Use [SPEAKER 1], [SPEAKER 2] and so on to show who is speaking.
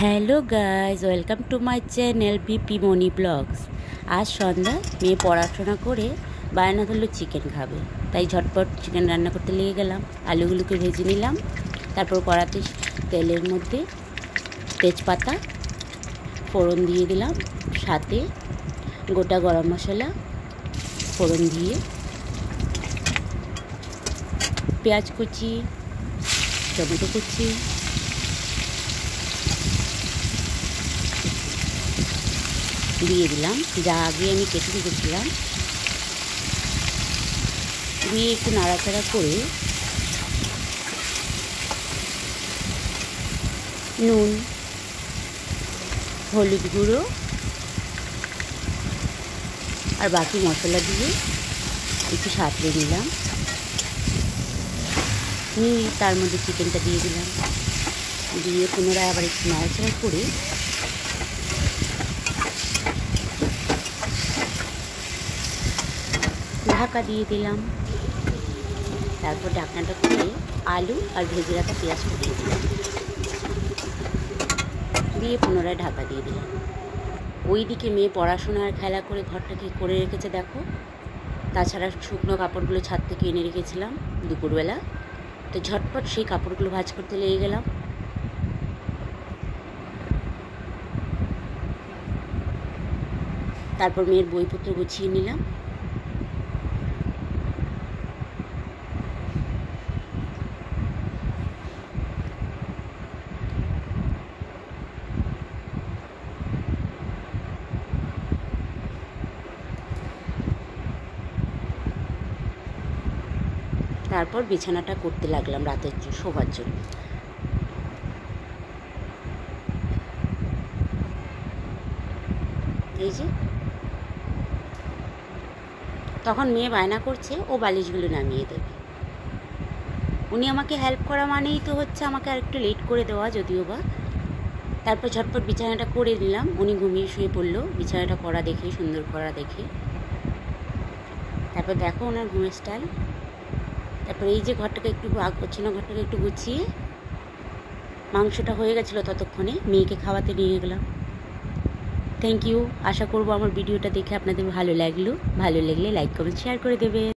[SPEAKER 1] Hello guys, welcome to my channel BP Moni vlogs. আজ সন্ধ্যা মেয়ে পড়াশোনা করে বায়না ধরলো চিকেন খাবে, তাই ঝটপট চিকেন রান্না করতে লেগে গেলাম। আলুগুলোকে ভেজে নিলাম, তারপর কড়াতে তেলের মধ্যে তেজপাতা ফোড়ন দিয়ে দিলাম, সাথে গোটা গরম মশলা ফোড়ন দিয়ে পেঁয়াজ কুচি, টমেটো কুচি, দিয়ে দিলাম যা আগে আমি কেটে রেখেছিলাম, দিয়ে একটু নাড়াচাড়া করে নুন, হলুদ গুঁড়ো আর বাকি মশলা দিয়ে একটু সাঁতলে নিলাম, নিয়ে তার মধ্যে চিকেনটা দিয়ে দিলাম, দিয়ে পুনরায় আবার একটু নাড়াচাড়া করে ঢাকা দিয়ে দিলাম। তারপর ঢাকনাটা খুলে আলু আর ভেজে রাখা পেঁয়াজটা দিয়ে দিলাম, দিয়ে পুনরায় ঢাকা দিয়ে দিলাম। ওইদিকে মেয়ে পড়াশোনা আর খেলা করে ঘরটা কি করে রেখেছে দেখো। তাছাড়া শুকনো কাপড়গুলো ছাদ থেকে এনে রেখেছিলাম দুপুরবেলা, তো ঝটপট সেই কাপড়গুলো ভাঁজ করতে লেগে গেলাম। তারপর মেয়ের বইপত্র গুছিয়ে নিলাম। তারপর বিছানাটা করতে লাগলাম রাতের শোবার জন্য। এই যে তখন মেয়ে বায়না করছে ও বালিশগুলো নামিয়ে দেবে। উনি আমাকে হেল্প করা মানেই তো হচ্ছে আমাকে আর একটু লেট করে দেওয়া, যদিও বা। তারপর ঝটপট বিছানাটা করে নিলাম। উনি ঘুমিয়ে শুয়ে পড়লো বিছানাটা করা দেখে, সুন্দর করা দেখে। তারপর দেখো ওনার ঘুমের স্টাইল। তারপর এই যে ঘরটাকে একটু ঘরটাকে একটু গুছিয়ে মাংসটা হয়ে গেছিলো ততক্ষণে মেয়েকে খাওয়াতে নিয়ে গেলাম। Thank you. আশা করবো আমার ভিডিওটা দেখে আপনাদের ভালো লাগলো। ভালো লাগলে লাইক কমেন্ট শেয়ার করে দেবে।